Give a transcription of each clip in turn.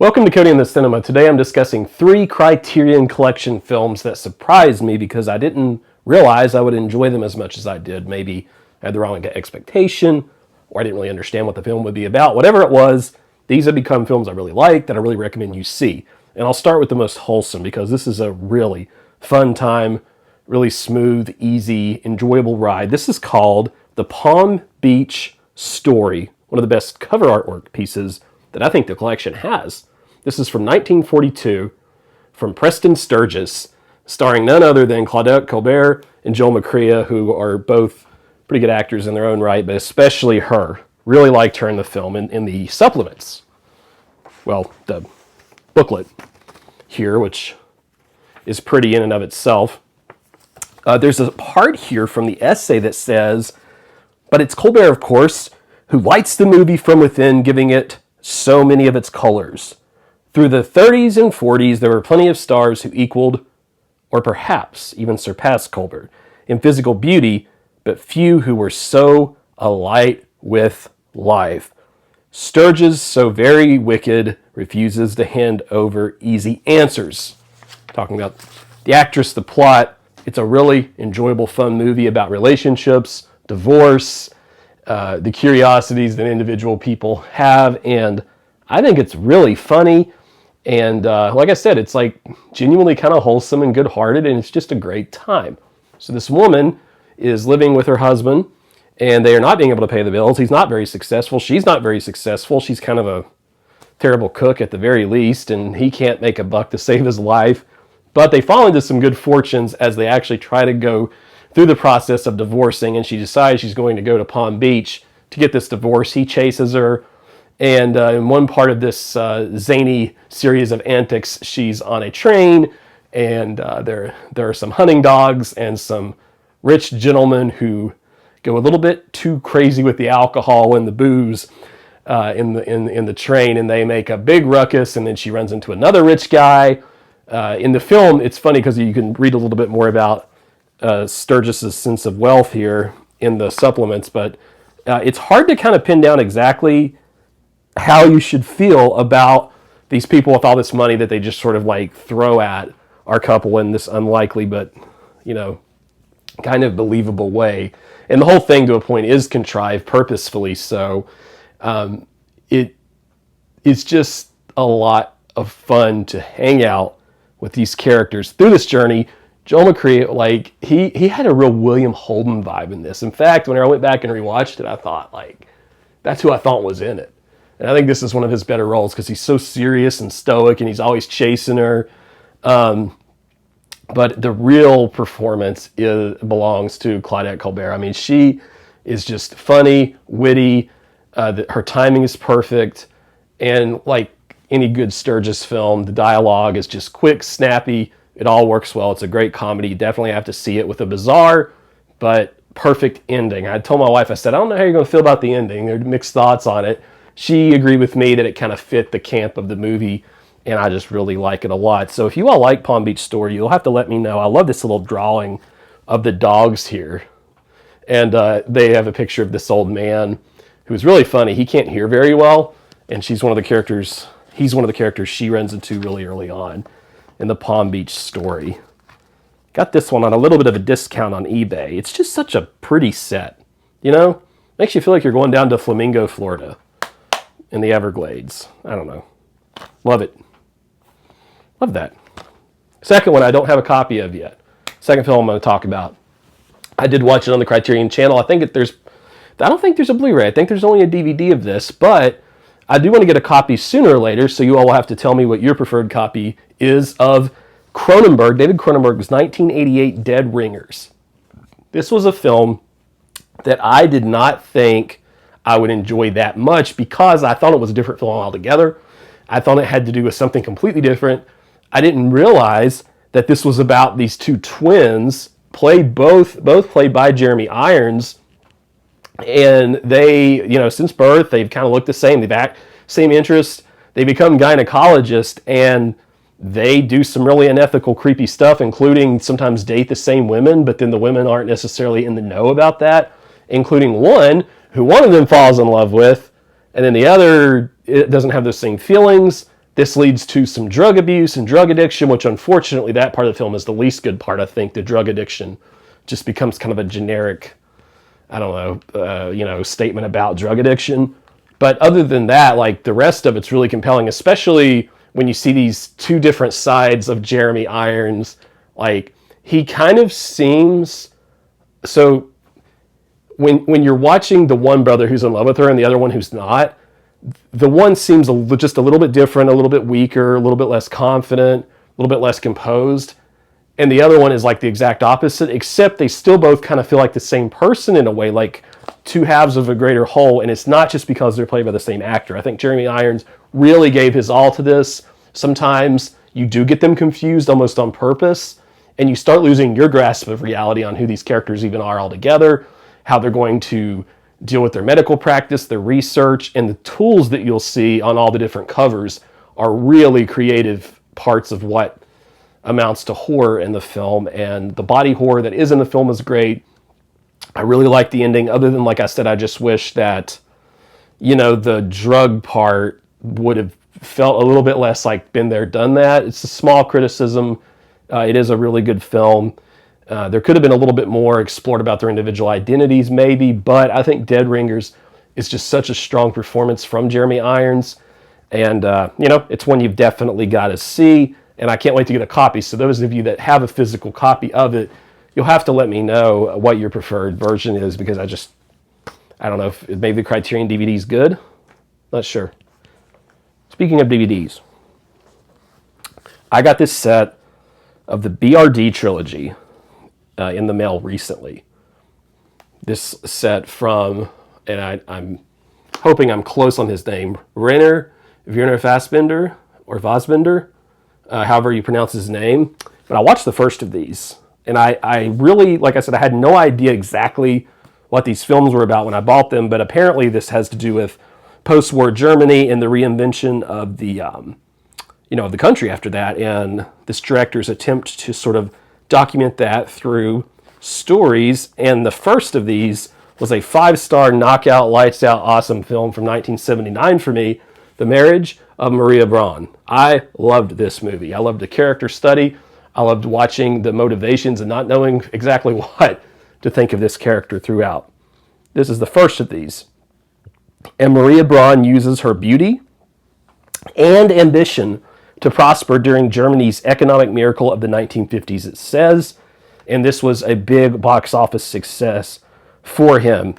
Welcome to Cody in the Cinema. Today I'm discussing 3 Criterion Collection films that surprised me because I didn't realize I would enjoy them as much as I did. Maybe I had the wrong expectation, or I didn't really understand what the film would be about. Whatever it was, these have become films I really like that I really recommend you see. And I'll start with the most wholesome because this is a really fun time, really smooth, easy, enjoyable ride. This is called The Palm Beach Story, one of the best cover artwork pieces that I think the collection has. This is from 1942 from Preston Sturges, starring none other than Claudette Colbert and Joel McCrea, who are both pretty good actors in their own right, but especially her. Really liked her in the film. In the supplements, well, the booklet here, which is pretty in and of itself, there's a part here from the essay that says, but it's Colbert, of course, who lights the movie from within, giving it so many of its colors. Through the 30s and 40s, there were plenty of stars who equaled, or perhaps even surpassed Colbert in physical beauty, but few who were so alight with life. Sturges, so very wicked, refuses to hand over easy answers. Talking about the actress, the plot, it's a really enjoyable, fun movie about relationships, divorce, the curiosities that individual people have, and I think it's really funny. And like I said, it's like genuinely kind of wholesome and good-hearted, and it's just a great time. So this woman is living with her husband, and they are not being able to pay the bills. He's not very successful. She's not very successful. She's kind of a terrible cook at the very least, and he can't make a buck to save his life. But they fall into some good fortunes as they actually try to go through the process of divorcing, and she decides she's going to go to Palm Beach to get this divorce. He chases her. And in one part of this zany series of antics, she's on a train, and there are some hunting dogs and some rich gentlemen who go a little bit too crazy with the alcohol and the booze in the train, and they make a big ruckus. And then she runs into another rich guy. In the film, it's funny because you can read a little bit more about Sturgis's sense of wealth here in the supplements, but it's hard to kind of pin down exactly how you should feel about these people with all this money that they just sort of like throw at our couple in this unlikely but, you know, kind of believable way. And the whole thing to a point is contrived purposefully. So it's just a lot of fun to hang out with these characters through this journey. Joel McCrea, like, he had a real William Holden vibe in this. In fact, when I went back and rewatched it, I thought, like, that's who I thought was in it. And I think this is one of his better roles because he's so serious and stoic and he's always chasing her. But the real performance belongs to Claudette Colbert. I mean, she is just funny, witty. Her timing is perfect. And like any good Sturges film, the dialogue is just quick, snappy. It all works well. It's a great comedy. You definitely have to see it with a bizarre but perfect ending. I told my wife, I said, I don't know how you're going to feel about the ending. There are mixed thoughts on it. She agreed with me that it kind of fit the camp of the movie, and I just really like it a lot. So if you all like Palm Beach Story, you'll have to let me know. I love this little drawing of the dogs here. And they have a picture of this old man who's really funny. He can't hear very well, and he's one of the characters she runs into really early on in the Palm Beach Story. Got this one on a little bit of a discount on eBay. It's just such a pretty set, you know? Makes you feel like you're going down to Flamingo, Florida in the Everglades. I don't know. Love it. Love that. Second one I don't have a copy of yet. Second film I'm going to talk about. I did watch it on the Criterion channel. I don't think there's a Blu-ray. I think there's only a DVD of this, but I do want to get a copy sooner or later, so you all will have to tell me what your preferred copy is of Cronenberg. David Cronenberg's 1988 Dead Ringers. This was a film that I did not think I would enjoy that much because I thought it was a different film altogether. I thought it had to do with something completely different. I didn't realize that this was about these two twins, both played by Jeremy Irons, and they, you know, since birth, they've kind of looked the same. They've had same interests. They become gynecologists, and they do some really unethical, creepy stuff, including sometimes date the same women, but then the women aren't necessarily in the know about that, including one who one of them falls in love with, and then the other, it doesn't have those same feelings, This leads to some drug abuse and drug addiction, which unfortunately that part of the film is the least good part. I think the drug addiction just becomes kind of a generic, I don't know, statement about drug addiction. But other than that, like the rest of it's really compelling, especially when you see these two different sides of Jeremy Irons. Like he kind of seems so when you're watching the one brother who's in love with her and the other one who's not, the one seems just a little bit different, a little bit weaker, a little bit less confident, a little bit less composed. And the other one is like the exact opposite, except they still both kind of feel like the same person in a way, like two halves of a greater whole. And it's not just because they're played by the same actor. I think Jeremy Irons really gave his all to this. Sometimes you do get them confused almost on purpose, and you start losing your grasp of reality on who these characters even are altogether, how they're going to deal with their medical practice, their research, and the tools that you'll see on all the different covers are really creative parts of what amounts to horror in the film. And the body horror that is in the film is great. I really like the ending, other than, like I said, I just wish that, the drug part would have felt a little bit less like been there, done that. It's a small criticism. It is a really good film. There could have been a little bit more explored about their individual identities maybe, but I think Dead Ringers is just such a strong performance from Jeremy Irons. And, it's one you've definitely got to see. And I can't wait to get a copy. So those of you that have a physical copy of it, you'll have to let me know what your preferred version is, because I don't know if maybe the Criterion DVD is good. Not sure. Speaking of DVDs, I got this set of the BRD trilogy in the mail recently. This set from, and I'm hoping I'm close on his name, Werner Fassbinder, or Fassbinder, however you pronounce his name. But I watched the first of these, and I really, like I said, I had no idea exactly what these films were about when I bought them, but apparently this has to do with post-war Germany and the reinvention of the the country after that, and this director's attempt to sort of document that through stories. And the first of these was a 5-star knockout, lights out, awesome film from 1979 for me, The Marriage of Maria Braun. I loved this movie. I loved the character study. I loved watching the motivations and not knowing exactly what to think of this character throughout. This is the first of these. And Maria Braun uses her beauty and ambition to prosper during Germany's economic miracle of the 1950s, it says. And this was a big box office success for him.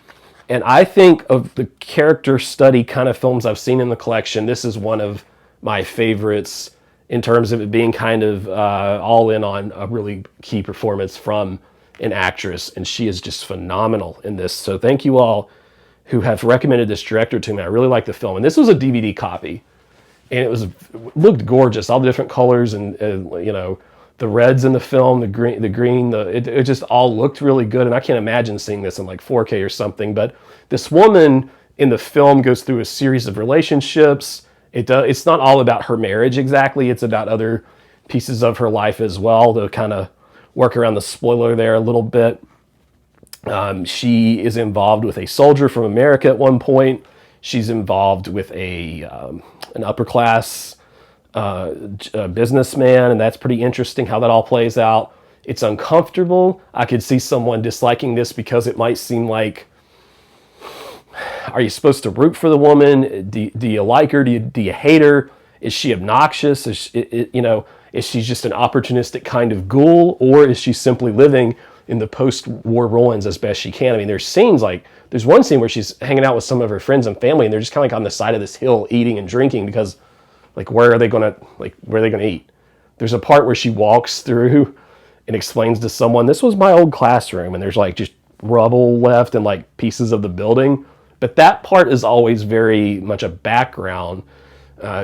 And I think of the character study kind of films I've seen in the collection, this is one of my favorites in terms of it being kind of all in on a really key performance from an actress. And she is just phenomenal in this. So thank you all who have recommended this director to me. I really like the film. And this was a DVD copy. And it looked gorgeous, all the different colors and the reds in the film, the green, it just all looked really good. And I can't imagine seeing this in like 4K or something. But this woman in the film goes through a series of relationships. It's not all about her marriage exactly. It's about other pieces of her life as well, to kind of work around the spoiler there a little bit. She is involved with a soldier from America at one point. She's involved with an upper class businessman, and that's pretty interesting how that all plays out. It's uncomfortable. I could see someone disliking this because it might seem like, are you supposed to root for the woman? Do you like her? Do you hate her? Is she obnoxious? Is she just an opportunistic kind of ghoul, or is she simply living in the post-war ruins as best she can? I mean, there's one scene where she's hanging out with some of her friends and family, and they're just kind of like on the side of this hill eating and drinking because, like, where are they gonna eat? There's a part where she walks through and explains to someone, this was my old classroom, and there's like just rubble left and like pieces of the building. But that part is always very much a background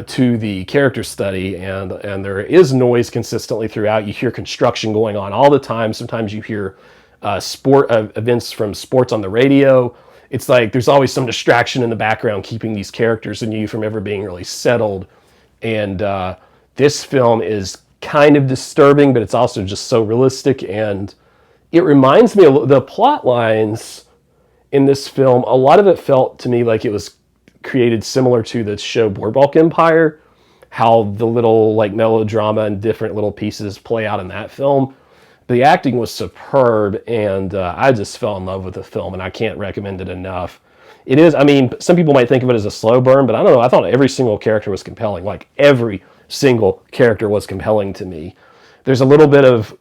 to the character study, and there is noise consistently throughout. You hear construction going on all the time. Sometimes you hear sport events from sports on the radio. It's like there's always some distraction in the background keeping these characters and you from ever being really settled. And this film is kind of disturbing, but it's also just so realistic. And it reminds me of the plot lines in this film. A lot of it felt to me like it was created similar to the show Boardwalk Empire, how the little like melodrama and different little pieces play out in that film. The acting was superb, and I just fell in love with the film, and I can't recommend it enough. It is, I mean, some people might think of it as a slow burn, but I don't know. I thought every single character was compelling. Like, every single character was compelling to me. There's a little bit of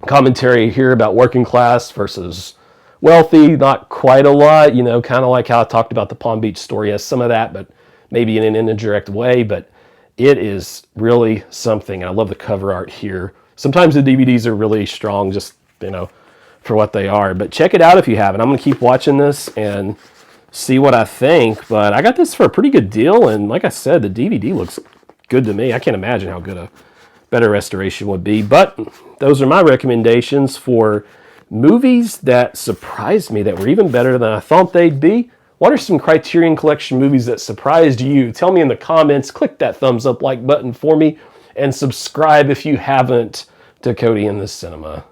commentary here about working class versus wealthy, not quite a lot, you know, kind of like how I talked about the Palm Beach story has some of that, but maybe in an indirect way. But it is really something. I love the cover art here. Sometimes the DVDs are really strong, just, you know, for what they are. But check it out if you haven't. I'm going to keep watching this and see what I think. But I got this for a pretty good deal, and like I said, the DVD looks good to me. I can't imagine how good a better restoration would be. But those are my recommendations for movies that surprised me, that were even better than I thought they'd be. What are some Criterion Collection movies that surprised you? Tell me in the comments. Click that thumbs up like button for me, and subscribe if you haven't to Cody in the Cinema.